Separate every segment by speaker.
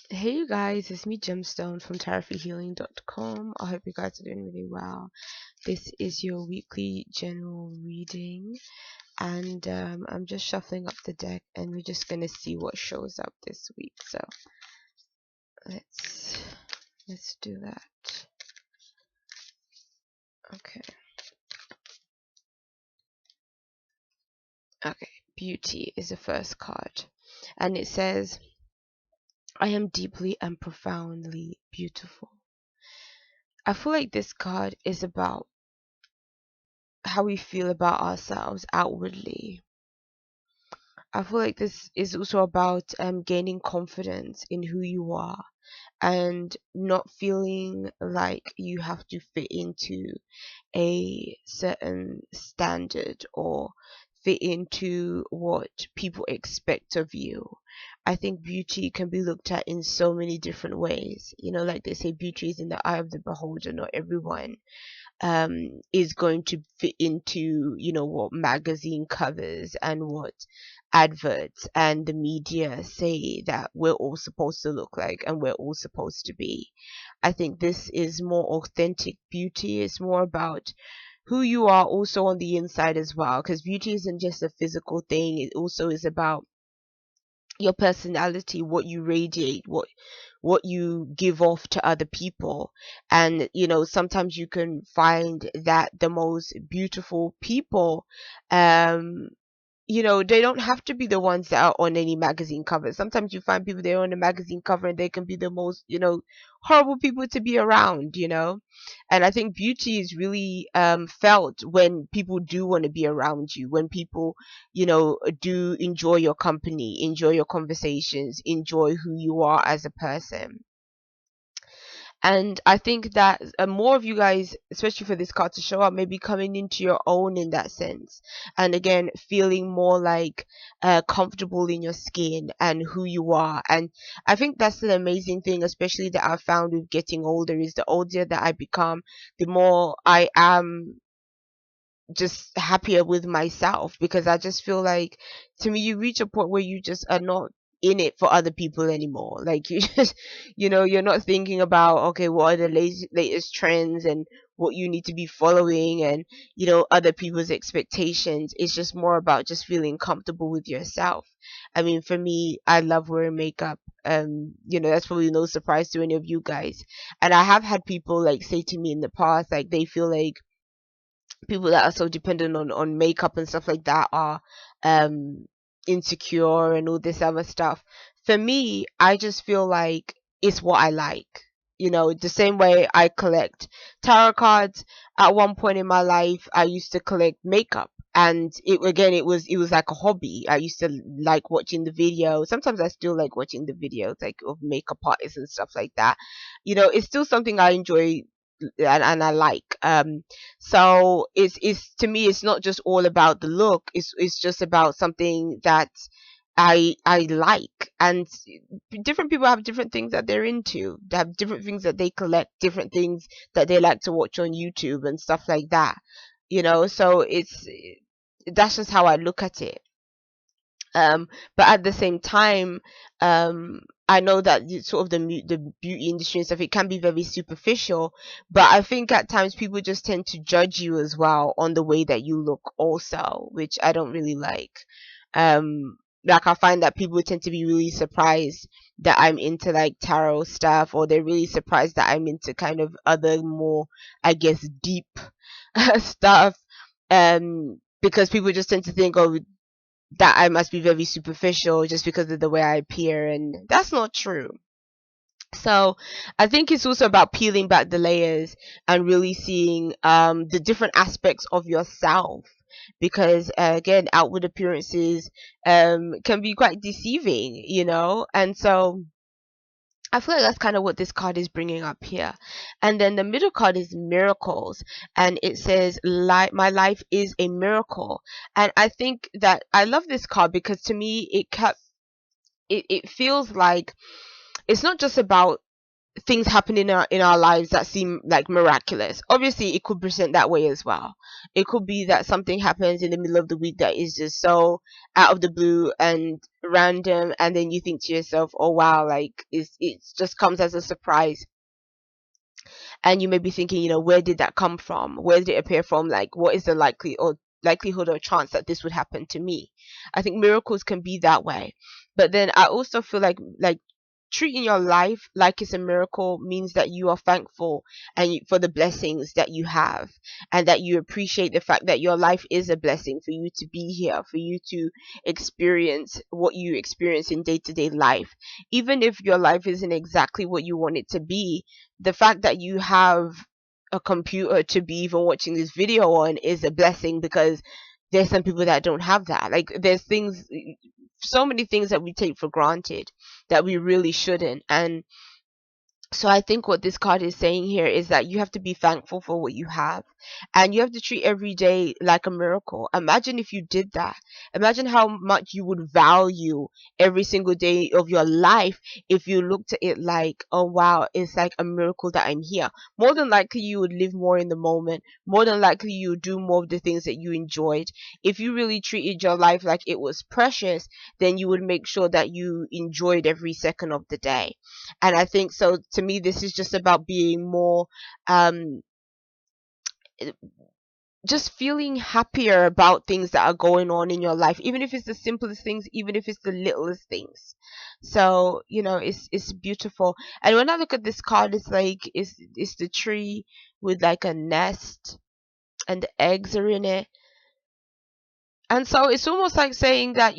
Speaker 1: Hey you guys, it's me Gemstone from tarothealing.com. I hope you guys are doing really well. This is your weekly general reading, and I'm just shuffling up the deck, and we're just gonna see what shows up this week. So let's let's do that. Okay. Okay. Beauty is the first card, and it says, "I am deeply and profoundly beautiful." I feel like this card is about how we feel about ourselves outwardly. I feel like this is also about gaining confidence in who you are and not feeling like you have to fit into a certain standard or fit into what people expect of you. I think beauty can be looked at in so many different ways. Like they say, beauty is in the eye of the beholder. Not everyone is going to fit into what magazine covers and what adverts and the media say that we're all supposed to look like and we're all supposed to be. I think this is more authentic beauty. It's more about who you are also on the inside as well, because beauty isn't just a physical thing. It also is about your personality, what you radiate, what you give off to other people. And sometimes you can find that the most beautiful people, um they don't have to be the ones that are on any magazine cover. Sometimes you find people they're on a magazine cover and they can be the most, horrible people to be around. And I think beauty is really felt when people do want to be around you, when people, do enjoy your company, enjoy your conversations, enjoy who you are as a person. And I think that more of you guys, especially for this card to show up, maybe coming into your own in that sense. And again, feeling more like comfortable in your skin and who you are. And I think that's an amazing thing, especially that I've found with getting older, is the older that I become, the more I am just happier with myself, because I just feel like, to me, you reach a point where you just are not in it for other people anymore. Like you just, you're not thinking about, okay, what are the latest trends and what you need to be following, and other people's expectations. It's just more about just feeling comfortable with yourself. I mean, for me, I love wearing makeup. That's probably no surprise to any of you guys. And I have had people like say to me in the past, like they feel like people that are so dependent on makeup and stuff like that are um insecure and all this other stuff. For me, I just feel like it's what I like. The same way I collect tarot cards. At one point in my life, I used to collect makeup, and it was like a hobby. I used to like watching the videos. Sometimes I still like watching the videos, like, of makeup artists and stuff like that. It's still something I enjoy and I like. So it's to me, it's not just all about the look. It's just about something that I like. And different people have different things that they're into. They have different things that they collect, different things that they like to watch on YouTube and stuff like that. So that's just how I look at it. But at the same time, I know that sort of the beauty industry and stuff, it can be very superficial. But I think at times people just tend to judge you as well on the way that you look also, which I don't really like. Like, I find that people tend to be really surprised that I'm into like tarot stuff, or they're really surprised that I'm into kind of other more, I guess, deep stuff. Because people just tend to think, oh, that I must be very superficial just because of the way I appear, and that's not true. So I think it's also about peeling back the layers and really seeing the different aspects of yourself, because again, outward appearances can be quite deceiving, and so I feel like that's kind of what this card is bringing up here. And then the middle card is miracles. And it says, my life is a miracle. And I think that I love this card because to me, it feels like it's not just about things happen in our lives that seem like miraculous. Obviously, it could present that way as well. It could be that something happens in the middle of the week that is just so out of the blue and random, and then you think to yourself, "Oh wow, like it just comes as a surprise." And you may be thinking, where did that come from? Where did it appear from? Like, what is the likelihood or chance that this would happen to me? I think miracles can be that way. But then I also feel like treating your life like it's a miracle means that you are thankful for the blessings that you have, and that you appreciate the fact that your life is a blessing for you to be here, for you to experience what you experience in day-to-day life. Even if your life isn't exactly what you want it to be, the fact that you have a computer to be even watching this video on is a blessing, because there's some people that don't have that. Like, there's things, so many things that we take for granted that we really shouldn't. And so I think what this card is saying here is that you have to be thankful for what you have, and you have to treat every day like a miracle. Imagine if you did that. Imagine how much you would value every single day of your life if you looked at it like, oh wow, it's like a miracle that I'm here. More than likely you would live more in the moment. More than likely you would do more of the things that you enjoyed. If you really treated your life like it was precious, then you would make sure that you enjoyed every second of the day. And I think, so to me, this is just about being more, um just feeling happier about things that are going on in your life, even if it's the simplest things, even if it's the littlest things. So it's beautiful. And when I look at this card, it's like it's the tree with like a nest, and the eggs are in it. And so it's almost like saying that,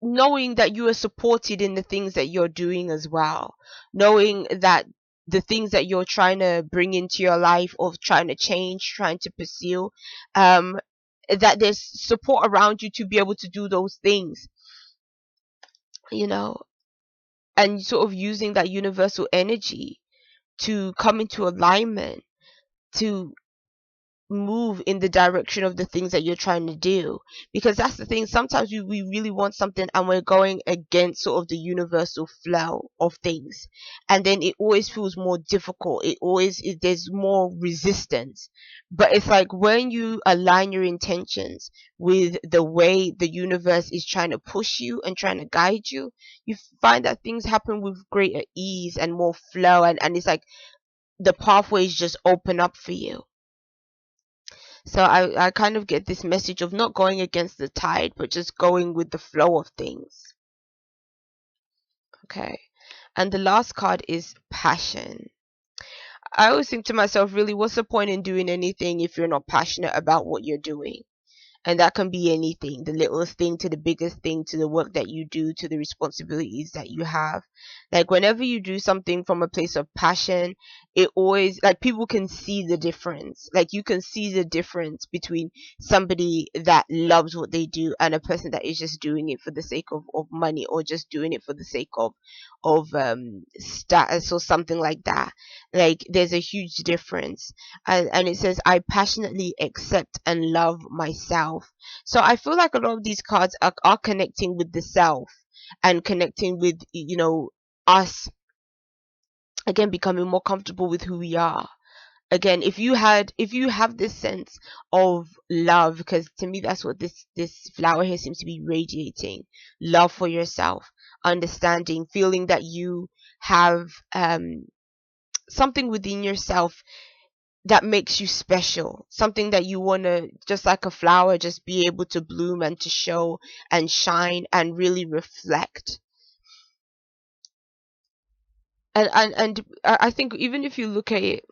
Speaker 1: knowing that you are supported in the things that you're doing as well, knowing that the things that you're trying to bring into your life, or trying to change, trying to pursue, um that there's support around you to be able to do those things, you know and sort of using that universal energy to come into alignment, to move in the direction of the things that you're trying to do. Because that's the thing, sometimes we really want something and we're going against sort of the universal flow of things, and then it always feels more difficult. There's more resistance. But it's like when you align your intentions with the way the universe is trying to push you and trying to guide you, you find that things happen with greater ease and more flow, and it's like the pathways just open up for you. So I kind of get this message of not going against the tide, but just going with the flow of things. Okay. And the last card is passion. I always think to myself, really, what's the point in doing anything if you're not passionate about what you're doing? And that can be anything, the littlest thing to the biggest thing, to the work that you do, to the responsibilities that you have. Like, whenever you do something from a place of passion, it always, like, people can see the difference. Like, you can see the difference between somebody that loves what they do and a person that is just doing it for the sake of money, or just doing it for the sake of status or something like that. Like, there's a huge difference. And it says, I passionately accept and love myself. So I feel like a lot of these cards are connecting with the self, and connecting with, us, again, becoming more comfortable with who we are. Again, if you have this sense of love, because to me that's what this flower here seems to be radiating: love for yourself, understanding, feeling that you have something within yourself that makes you special, something that you want to, just like a flower, just be able to bloom and to show and shine and really reflect. And I think, even if you look at it,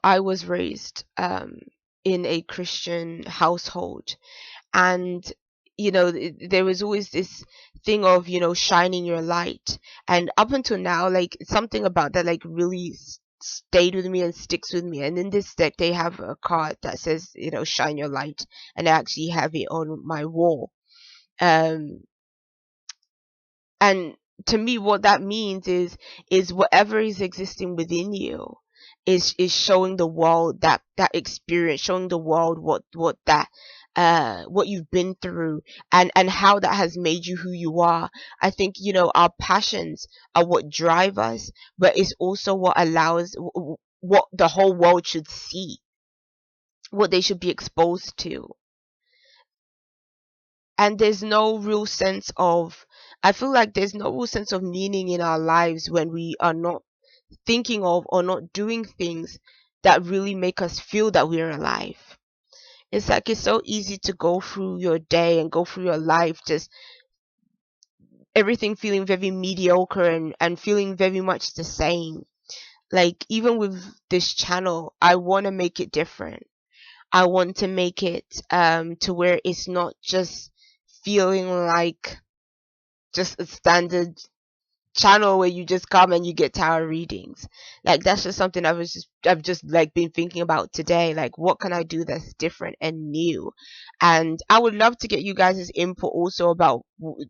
Speaker 1: I was raised in a Christian household, and there was always this thing of, shining your light. And up until now, like, something about that, like, really stayed with me and sticks with me. And in this deck they have a card that says, shine your light, and I actually have it on my wall. um and to me, what that means is whatever is existing within you is showing the world that experience, showing the world what that what you've been through, and how that has made you who you are. I think, our passions are what drive us, but it's also what allows what the whole world should see, what they should be exposed to. And there's no real sense of I feel like there's no real sense of meaning in our lives when we are not thinking of or not doing things that really make us feel that we're alive. It's like it's so easy to go through your day and go through your life just everything feeling very mediocre and feeling very much the same. Like, even with this channel, I want to make it different. I want to make it to where it's not just feeling like just a standard channel where you just come and you get tarot readings. Like, that's just something I've just like been thinking about today. Like, what can I do that's different and new? And I would love to get you guys' input also about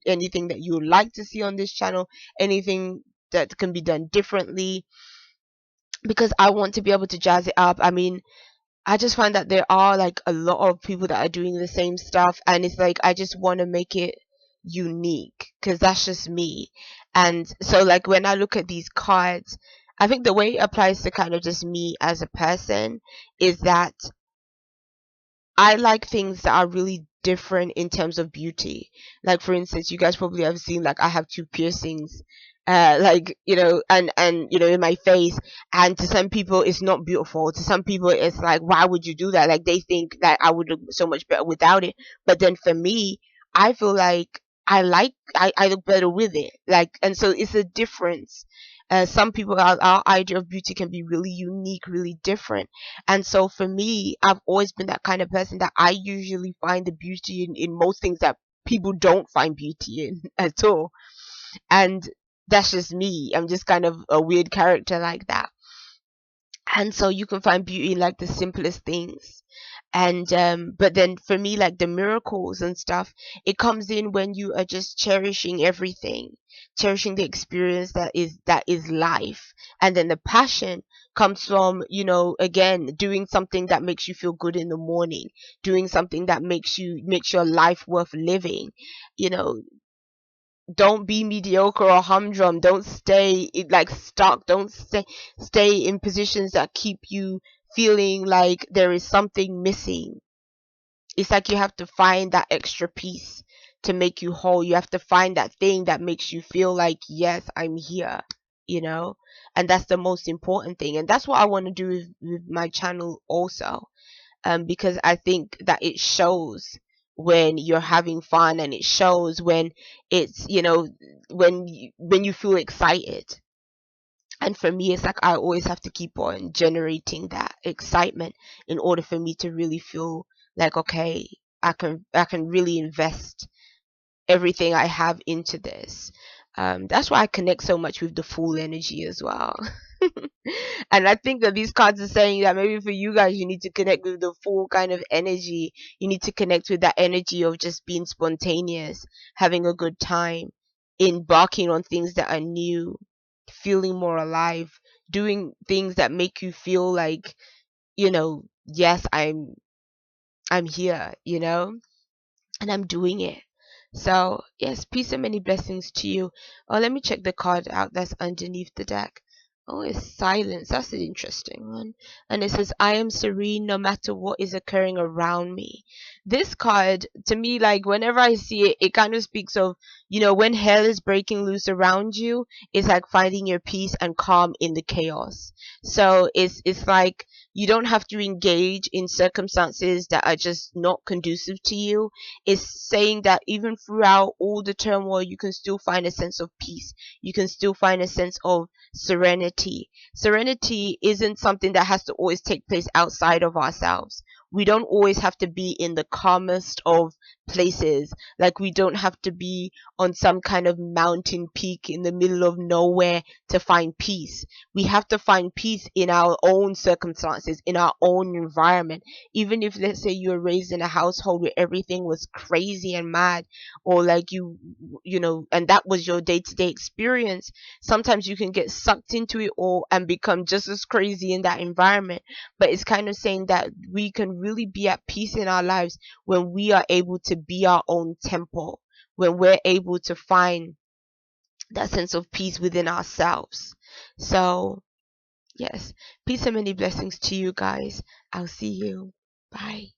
Speaker 1: anything that you would like to see on this channel, anything that can be done differently, because I want to be able to jazz it up. I mean, I just find that there are like a lot of people that are doing the same stuff, and it's like I just want to make it unique because that's just me. And so, like, when I look at these cards, I think the way it applies to kind of just me as a person is that I like things that are really different in terms of beauty. Like, for instance, you guys probably have seen, like, I have two piercings, like, and in my face. And to some people, it's not beautiful. To some people, it's like, why would you do that? Like, they think that I would look so much better without it. But then for me, I feel like I look better with it. Like, and so it's a difference. Some people, our idea of beauty can be really unique, really different. And so for me, I've always been that kind of person that I usually find the beauty in most things that people don't find beauty in at all. And that's just me. I'm just kind of a weird character like that. And so you can find beauty in like the simplest things. And but then for me, like the miracles and stuff, it comes in when you are just cherishing everything, cherishing the experience that is life. And then the passion comes from, again, doing something that makes you feel good in the morning, doing something that makes your life worth living. you know don't be mediocre or humdrum. Don't stay like stuck. Don't stay in positions that keep you feeling like there is something missing. It's like you have to find that extra piece to make you whole. You have to find that thing that makes you feel like, yes, I'm here, you know? And that's the most important thing. And that's what I want to do with my channel also. Because I think that it shows when you're having fun, and it shows when it's, when you feel excited. And for me, it's like I always have to keep on generating that excitement in order for me to really feel like, okay, I can really invest everything I have into this. That's why I connect so much with the full energy as well. And I think that these cards are saying that maybe for you guys, you need to connect with the full kind of energy. You need to connect with that energy of just being spontaneous, having a good time, embarking on things that are new, feeling more alive, doing things that make you feel like, yes, I'm here, and I'm doing it. So, yes, peace and many blessings to you. Oh, let me check the card out that's underneath the deck. Oh, it's silence. That's an interesting one. And it says, I am serene no matter what is occurring around me. This card, to me, like, whenever I see it, it kind of speaks of, when hell is breaking loose around you, it's like finding your peace and calm in the chaos. So it's like you don't have to engage in circumstances that are just not conducive to you. Is saying that even throughout all the turmoil, you can still find a sense of peace. You can still find a sense of serenity. Serenity isn't something that has to always take place outside of ourselves. We don't always have to be in the calmest of places. Like, we don't have to be on some kind of mountain peak in the middle of nowhere to find peace. We have to find peace in our own circumstances, in our own environment. Even if, let's say, you were raised in a household where everything was crazy and mad, or like and that was your day-to-day experience, sometimes you can get sucked into it all and become just as crazy in that environment. But it's kind of saying that we can really be at peace in our lives when we are able to be our own temple, when we're able to find that sense of peace within ourselves. So, yes, peace and many blessings to you guys. I'll see you. Bye.